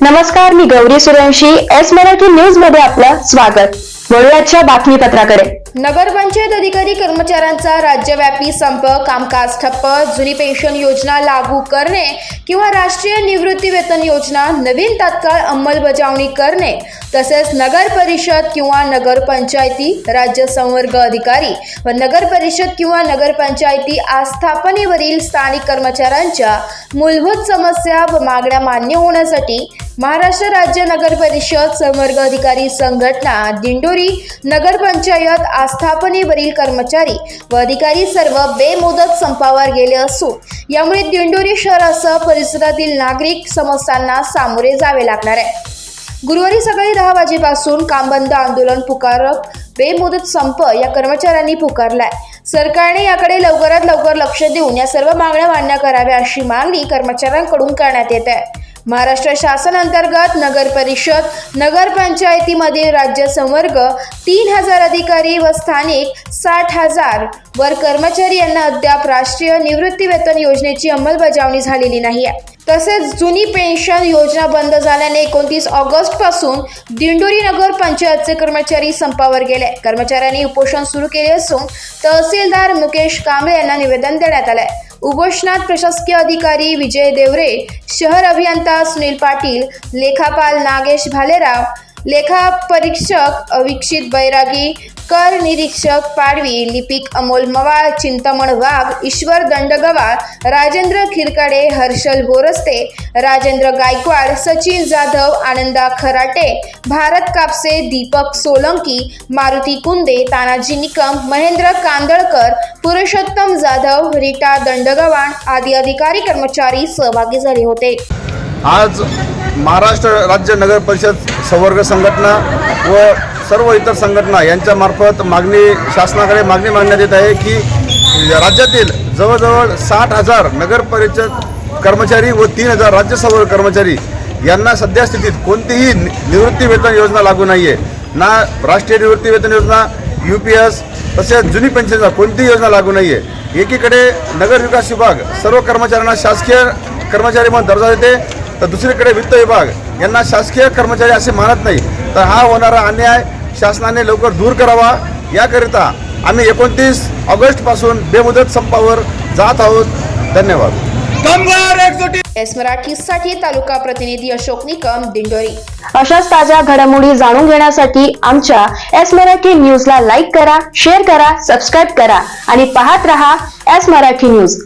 नमस्कार, मी Gauri Suryavanshi. S Marathi news मध्ये आपलं स्वागत. वळूयाच्या बातमीपत्राकडे. नगरपंचायत अधिकारी कर्मचाऱ्यांचा राज्यव्यापी संप, कामकाज ठप्प, जुनी पेन्शन योजना लागू करणे किंवा राष्ट्रीय निवृत्ती वेतन योजना नवीन तात्काळ अंमलबजावणी करणे, तसेच नगर परिषद किंवा नगरपंचायती राज्य संवर्ग अधिकारी व नगर परिषद किंवा नगरपंचायती आस्थापनेवरील स्थानिक कर्मचाऱ्यांच्या मूलभूत समस्या व मागण्या मान्य होण्यासाठी महाराष्ट्र राज्य नगर परिषद संवर्ग अधिकारी संघटना दिंडोरी नगरपंचायत आस्थापनेवरील कर्मचारी व अधिकारी सर्व बेमुदत संपावर गेले असून यामुळे दिंडोरी शहरासह परिसरातील नागरिक समस्यांना सामोरे जावे लागणार आहे. गुरुवारी सकाळी 10 वाजेपासून कामबंद आंदोलन पुकारत बेमुदत संप या कर्मचाऱ्यांनी पुकारलाय. सरकारने याकडे लवकरात लवकर लक्ष देऊन या सर्व मागण्या मान्य कराव्या अशी मागणी कर्मचाऱ्यांकडून करण्यात येत आहे. महाराष्ट्र शासन अंतर्गत नगर परिषद नगरपंचायतीमधील राज्य संवर्ग 3000 अधिकारी व स्थानिक 60,000 वर कर्मचारी यांना अद्याप राष्ट्रीय निवृत्ती वेतन योजनेची अंमलबजावणी झालेली नाही आहे. तसेच जुनी पेन्शन योजना बंद झाल्याने 29 ऑगस्ट पासून दिंडोरी नगर पंचायतचे कर्मचारी संपावर गेले. कर्मचाऱ्यांनी उपोषण सुरू केले असून तहसीलदार मुकेश कांबळे यांना निवेदन देण्यात आले. उपोषणात प्रशासकीय अधिकारी विजय देवरे, शहर अभियंता सुनील पाटील, लेखापाल नागेश भालेराव, लेखा परीक्षक अविक्षित बैरागी, कर निरीक्षक पाडवी, लिपिक अमोल मवाळ, चिंतामण वाघ, ईश्वर दंडगवाळ, राजेंद्र खिरकाडे, हर्षल बोरस्ते, राजेंद्र गायकवाड, सचिन जाधव, आनंदा खराटे, भारत कापसे, दीपक सोलंकी, मारुती कुंदे, तानाजी निकम, महेंद्र कांदळकर, पुरुषोत्तम जाधव, रीटा दंडगवाण आदी अधिकारी कर्मचारी सहभागी झाले होते. आज महाराष्ट्र राज्य नगर परिषद संवर्ग संघटना व सर्व इतर संघटना यांच्यामार्फत शासनाकडे मागणी मांडण्यात येत आहे की राज्यातील जवळजवळ 60,000 नगर परिषद कर्मचारी व 3000 राज्य संवर्ग कर्मचारी यांना सध्या स्थितीत कोणतीही निवृत्ती वेतन योजना लागू नाही आहे. ना राष्ट्रीय निवृत्ती वेतन योजना, UPS तसेच जुनी पेन्शनचा कोणतीही योजना लागू नाही आहे. एकीकडे नगर विकास विभाग सर्व कर्मचाऱ्यांना शासकीय कर्मचारी म्हणून दर्जा देते, तर दुसरीकडे वित्त विभाग यांना शासकीय कर्मचारी असे मानत नाही. तर हा होणारा अन्याय शासनाने लवकर दूर करावा, याकरिता आम्ही 29 ऑगस्ट पासून बेमुदत संपावर जात आहोत. धन्यवाद. एस मराठीसाठी तालुका प्रतिनिधी अशोक निकम, दिंडोरी. अशाच ताज्या घडामोडी जाणून घेण्यासाठी आमच्या एस मराठी न्यूजला लाईक करा, शेअर करा, सबस्क्राईब करा आणि पाहत रहा एस मराठी न्यूज.